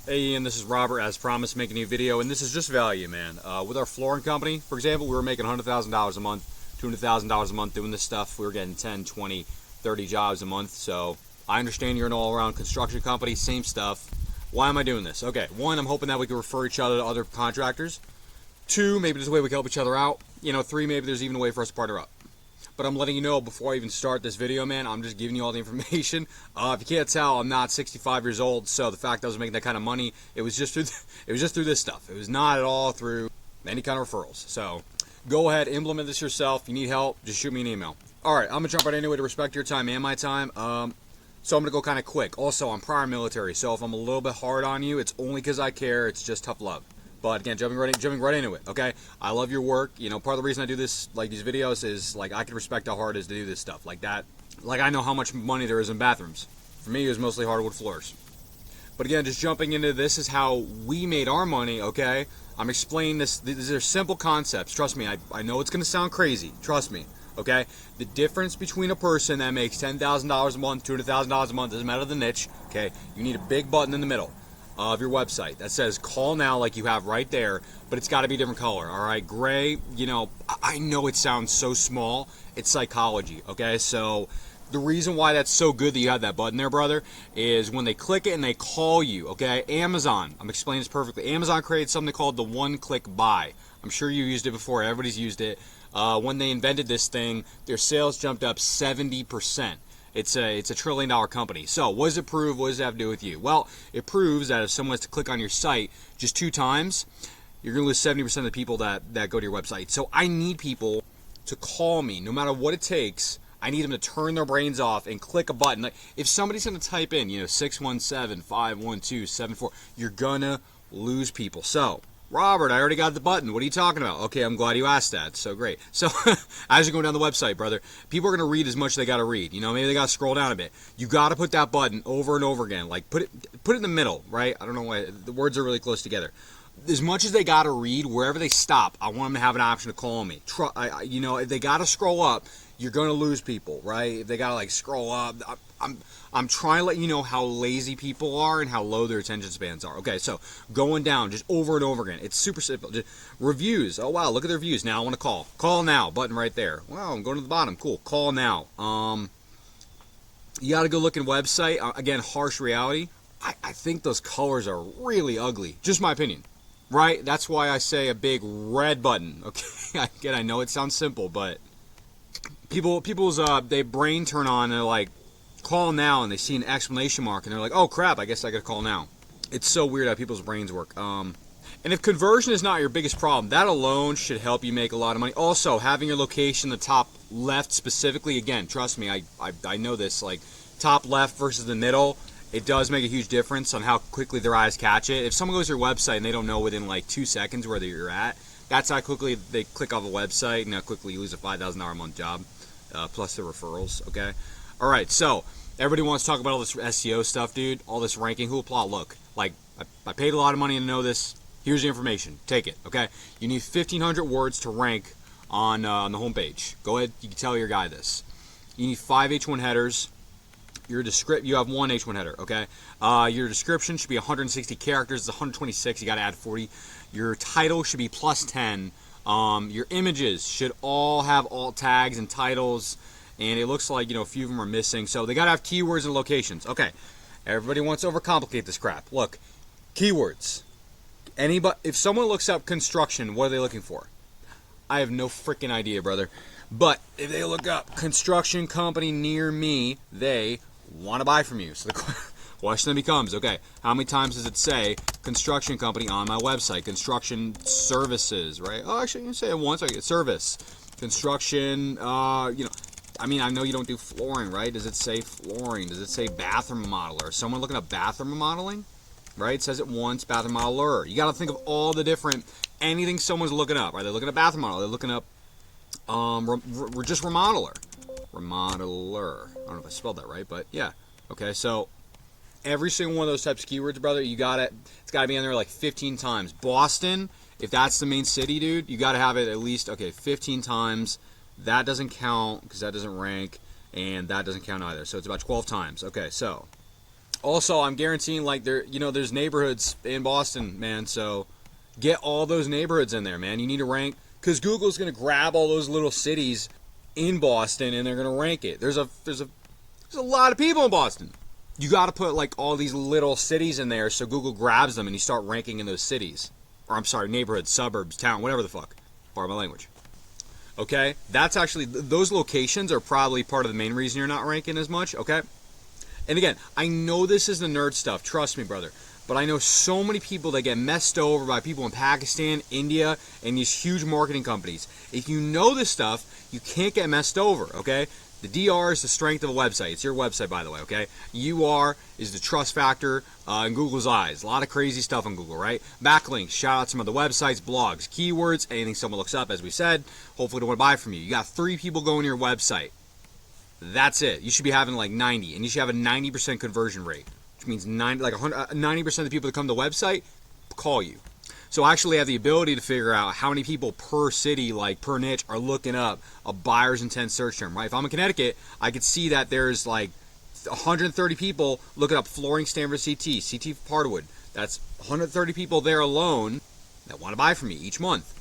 Hey Ian, this is Robert, as promised, making a new video, and this is just value, man. With our flooring company, for example, we were making $100,000 a month, $200,000 a month doing this stuff. We were getting 10, 20, 30 jobs a month, so I understand you're an all-around construction company, same stuff. Why am I doing this? Okay, one, I'm hoping that we can refer each other to other contractors. Two, maybe there's a way we can help each other out. Three, maybe there's even a way for us to partner up. But I'm letting you know before I even start this video, man, I'm just giving you all the information. If you can't tell, I'm not 65 years old, so the fact that I was making that kind of money, it was just through this stuff. It was not at all through any kind of referrals. So go ahead, implement this yourself. If you need help, just shoot me an email. All right, I'm gonna jump right into it to respect your time and my time. So I'm gonna go kind of quick. Also, I'm prior military, so if I'm a little bit hard on you, it's only because I care. It's just tough love. But again, jumping right into it, okay? I love your work. Part of the reason I do this, like these videos, is like I can respect how hard it is to do this stuff like that. Like I know how much money there is in bathrooms. For me, it was mostly hardwood floors. But again, just jumping into this is how we made our money, okay? I'm explaining this. These are simple concepts. Trust me, I know it's going to sound crazy. Trust me, okay? The difference between a person that makes $10,000 a month, $200,000 a month, doesn't matter the niche, okay? You need a big button in the middle of your website that says call now, like you have right there, but it's got to be a different color. All right, gray. I know it sounds so small. It's psychology, okay? So the reason why that's so good that you have that button there, brother, is when they click it and they call you, okay? Amazon, I'm explaining this perfectly. Amazon created something called the one-click buy. I'm sure you used it before. Everybody's used it. When they invented this thing, their sales jumped up 70%. It's a $1 trillion company. So what does it prove? What does it have to do with you? Well, it proves that if someone has to click on your site just 2 times, you're going to lose 70% of the people that go to your website. So I need people to call me, no matter what it takes. I need them to turn their brains off and click a button. Like if somebody's going to type in, 617-512-74, you're going to lose people. So Robert, I already got the button. What are you talking about? Okay, I'm glad you asked that. So great. So as you're going down the website, brother, people are going to read as much as they got to read. Maybe they got to scroll down a bit. You got to put that button over and over again. Like put it in the middle, right? I don't know why the words are really close together. As much as they got to read, wherever they stop, I want them to have an option to call me. If they got to scroll up, you're going to lose people, right? If they got to scroll up, I'm trying to let you know how lazy people are and how low their attention spans are. Okay, so going down just over and over again. It's super simple. Just reviews. Oh wow, look at their reviews. Now I want to call. Call now button right there. Wow, I'm going to the bottom. Cool. Call now. You got to go look at website. Again, harsh reality. I think those colors are really ugly. Just my opinion. Right? That's why I say a big red button. Okay. Again, I know it sounds simple, but people's they brain turn on and they're like, call now, and they see an exclamation mark and they're like, oh crap, I guess I gotta call now. It's so weird how people's brains work. And if conversion is not your biggest problem, that alone should help you make a lot of money. Also, having your location in the top left specifically, again, trust me, I know this, like top left versus the middle, it does make a huge difference on how quickly their eyes catch it. If someone goes to your website and they don't know within like 2 seconds where you're at, that's how quickly they click off a website and how quickly you lose a $5,000 a month job, plus the referrals, okay? All right, so everybody wants to talk about all this SEO stuff, dude, all this ranking. Hoopla, look, like I paid a lot of money to know this. Here's the information. Take it, okay? You need 1,500 words to rank on the homepage. Go ahead, you can tell your guy this. You need 5 H1 headers. You have 1 H1 header, okay? Your description should be 160 characters. It's 126. You got to add 40. Your title should be plus 10. Your images should all have alt tags and titles. And it looks like, a few of them are missing. So they got to have keywords and locations. Okay, everybody wants to overcomplicate this crap. Look, keywords. If someone looks up construction, what are they looking for? I have no freaking idea, brother. But if they look up construction company near me, they want to buy from you. So the question then becomes, okay, how many times does it say construction company on my website? Construction services, right? Oh, actually, you can say it once. I get service. Construction, I know you don't do flooring, right? Does it say flooring? Does it say bathroom remodeler? Someone looking up bathroom remodeling, right? It says it once, bathroom modeler. You got to think of all the different, anything someone's looking up, right? They're looking at bathroom model. They're looking up just remodeler. Remodeler. I don't know if I spelled that right, but yeah. Okay, so every single one of those types of keywords, brother, it's got to be in there like 15 times. Boston, if that's the main city, dude, you got to have it at least, 15 times. That doesn't count because that doesn't rank, and that doesn't count either. So it's about 12 times. Okay, so Also, I'm guaranteeing like there's neighborhoods in Boston, man. So get all those neighborhoods in there, man. You need to rank because Google's going to grab all those little cities in Boston and they're going to rank it. There's a lot of people in Boston. You got to put like all these little cities in there so Google grabs them and you start ranking in those cities. Or I'm sorry, neighborhoods, suburbs, town, whatever the fuck. Pardon my language. Okay? That's actually, those locations are probably part of the main reason you're not ranking as much, okay? And again, I know this is the nerd stuff, trust me, brother. But I know so many people that get messed over by people in Pakistan, India, and these huge marketing companies. If you know this stuff, you can't get messed over, okay? The DR is the strength of a website. It's your website, by the way, okay? UR is the trust factor in Google's eyes. A lot of crazy stuff on Google, right? Backlinks, shout out some other websites, blogs, keywords, anything someone looks up, as we said. Hopefully they want to buy from you. You got 3 people going to your website. That's it. You should be having like 90, and you should have a 90% conversion rate, which means 90% of the people that come to the website call you. So I actually have the ability to figure out how many people per city, like per niche, are looking up a buyer's intent search term, right? If I'm in Connecticut, I could see that there's like 130 people looking up flooring standard CT hardwood. That's 130 people there alone that want to buy from me each month.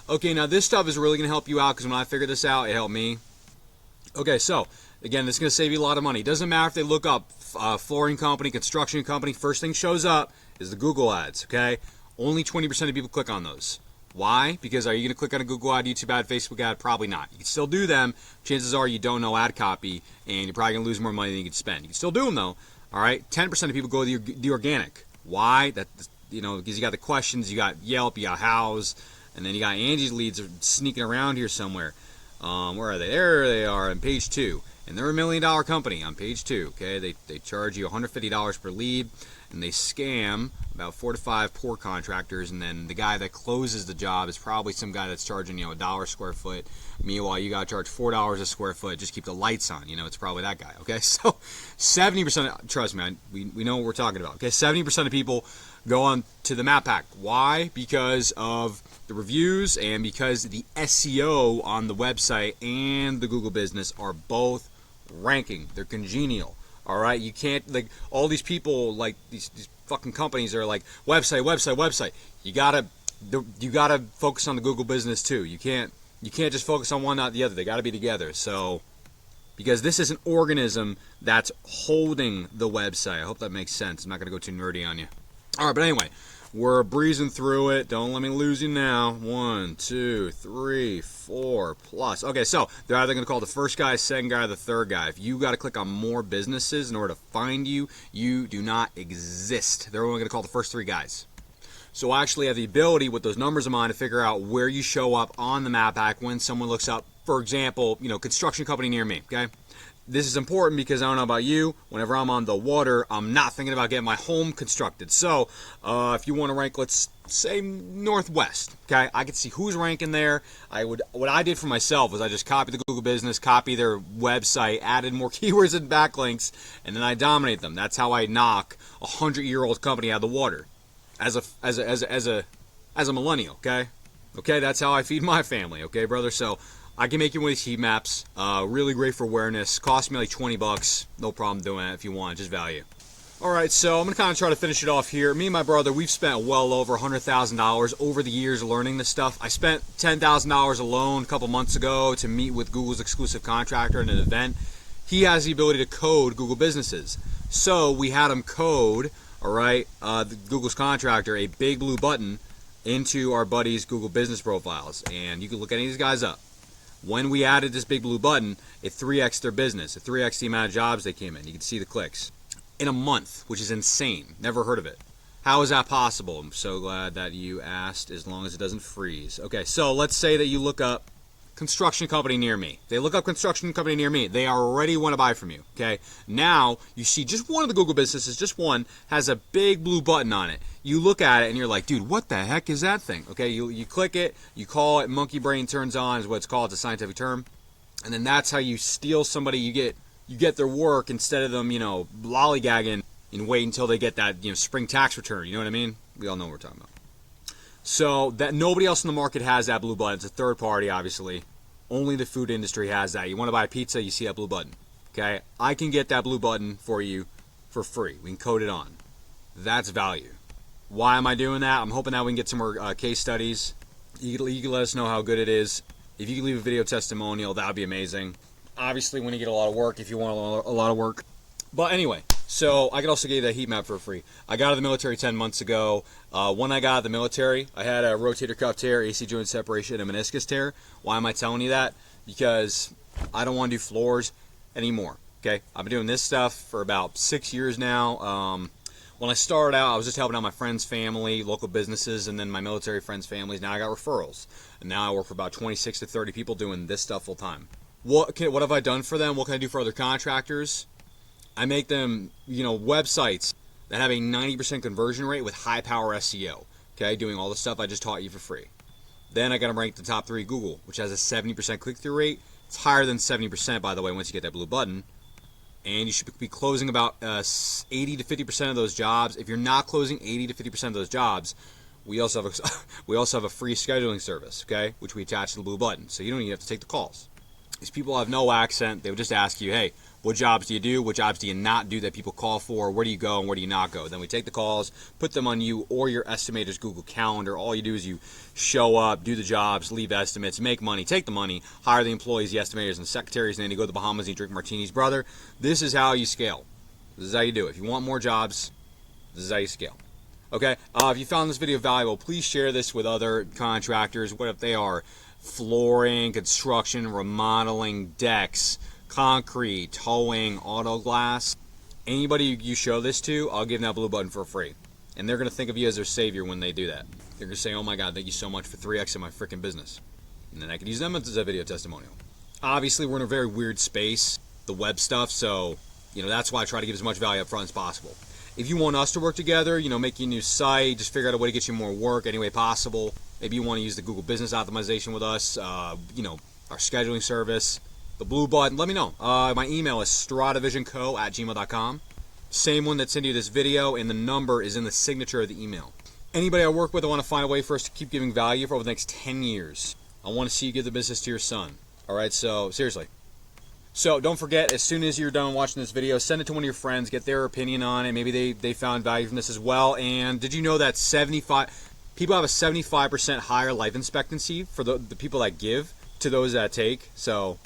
Okay, now this stuff is really going to help you out because when I figured this out, it helped me. Okay, so again, this is going to save you a lot of money. It doesn't matter if they look up flooring company, construction company, first thing shows up is the Google ads, okay? Only 20% of people click on those. Why? Because are you going to click on a Google ad, YouTube ad, Facebook ad? Probably not. You can still do them. Chances are you don't know ad copy, and you're probably going to lose more money than you can spend. You can still do them, though. All right? 10% of people go the organic. Why? Because you got the questions, you got Yelp, you got House, and then you got Angie's leads are sneaking around here somewhere. Where are they? There they are on page 2. And they're $1 million company on page 2. Okay, they charge you $150 per lead, and they scam about 4 to 5 poor contractors, and then the guy that closes the job is probably some guy that's charging $1 a square foot. Meanwhile, you got to charge $4 a square foot, just keep the lights on. It's probably that guy. Okay, so 70%. Trust me, we know what we're talking about. Okay, 70% of people go on to the map pack. Why? Because of the reviews and because the SEO on the website and the Google business are both ranking. They're congenial. All right, you can't like all these people like these fucking companies are like website. You gotta focus on the Google business too. You can't just focus on one, not the other. They got to be together. So because this is an organism that's holding the website. I hope that makes sense. I'm not gonna go too nerdy on you. All right, but anyway, we're breezing through it. Don't let me lose you now. 1, 2, 3, 4 plus. Okay, so they're either going to call the first guy, second guy, or the third guy. If you got to click on more businesses in order to find you, you do not exist. They're only going to call the first 3 guys. So I actually have the ability with those numbers of mine to figure out where you show up on the map pack when someone looks up, for example, construction company near me, okay? This is important because I don't know about you, whenever I'm on the water, I'm not thinking about getting my home constructed. So if you want to rank, let's say Northwest, okay? I could see who's ranking there. What I did for myself was I just copied the Google business, copied their website, added more keywords and backlinks, and then I dominate them. That's how I knock a 100-year-old company out of the water as a millennial, okay? Okay, that's how I feed my family, okay, brother? So I can make you one of these heat maps. Really great for awareness. Cost me like $20. No problem doing it if you want. Just value. All right, so I'm going to kind of try to finish it off here. Me and my brother, we've spent well over $100,000 over the years learning this stuff. I spent $10,000 alone a couple months ago to meet with Google's exclusive contractor at an event. He has the ability to code Google businesses. So we had him code, all right, Google's contractor, a big blue button into our buddy's Google business profiles. And you can look any of these guys up. When we added this big blue button, it 3x'd their business. It 3x'd the amount of jobs they came in. You can see the clicks. In a month, which is insane. Never heard of it. How is that possible? I'm so glad that you asked, as long as it doesn't freeze. Okay, so let's say that you look up construction company near me. They look up construction company near me. They already want to buy from you, okay? Now, you see just one of the Google businesses, just one, has a big blue button on it. You look at it and you're like, dude, what the heck is that thing? Okay, you click it, you call it, monkey brain turns on is what it's called, it's a scientific term. And then that's how you steal somebody, you get their work instead of them, lollygagging and wait until they get that, spring tax return. You know what I mean? We all know what we're talking about. So that nobody else in the market has that blue button. It's a third party, obviously. Only the food industry has that. You want to buy a pizza, you see that blue button. Okay? I can get that blue button for you for free. We can code it on. That's value. Why am I doing that? I'm hoping that we can get some more case studies. You can let us know how good it is. If you can leave a video testimonial, that would be amazing. Obviously, when you get a lot of work, if you want a lot of work. But anyway, so I could also give you that heat map for free. I got out of the military 10 months ago. When I got out of the military, I had a rotator cuff tear, AC joint separation, and a meniscus tear. Why am I telling you that? Because I don't want to do floors anymore. Okay, I've been doing this stuff for about 6 years now. When I started out, I was just helping out my friends' family, local businesses, and then my military friends' families. Now I got referrals, and now I work for about 26 to 30 people doing this stuff full time. What have I done for them? What can I do for other contractors? I make them, websites that have a 90% conversion rate with high power SEO. Okay, doing all the stuff I just taught you for free. Then I got them ranked the top 3 Google, which has a 70% click-through rate. It's higher than 70%, by the way, once you get that blue button. And you should be closing about 80 to 50% of those jobs. If you're not closing 80 to 50% of those jobs, we also have a free scheduling service, okay, which we attach to the blue button, so you don't even have to take the calls. These people have no accent. They would just ask you, hey, what jobs do you do? What jobs do you not do that people call for? Where do you go and where do you not go? Then we take the calls, put them on you or your estimator's Google Calendar. All you do is you show up, do the jobs, leave estimates, make money, take the money, hire the employees, the estimators, and the secretaries, and then you go to the Bahamas and you drink martinis. Brother, this is how you scale. This is how you do it. If you want more jobs, this is how you scale. Okay? If you found this video valuable, please share this with other contractors. What if they are flooring, construction, remodeling, decks, concrete, towing, auto glass? Anybody you show this to, I'll give them that blue button for free. And they're going to think of you as their savior when they do that. They're going to say, oh my God, thank you so much for 3X in my freaking business. And then I could use them as a video testimonial. Obviously, we're in a very weird space, the web stuff, so that's why I try to give as much value up front as possible. If you want us to work together, make you a new site, just figure out a way to get you more work any way possible. Maybe you want to use the Google Business Optimization with us, our scheduling service, the blue button, let me know. My email is stradavisionco@gmail.com. Same one that sent you this video, and the number is in the signature of the email. Anybody I work with, I want to find a way for us to keep giving value for over the next 10 years. I want to see you give the business to your son. All right, so seriously. So don't forget, as soon as you're done watching this video, send it to one of your friends, get their opinion on it. Maybe they found value from this as well. And did you know that people have a 75% higher life expectancy for the people that give to those that take? So,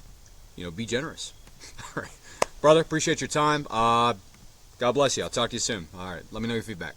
be generous. All right. Brother, appreciate your time. God bless you. I'll talk to you soon. All right. Let me know your feedback.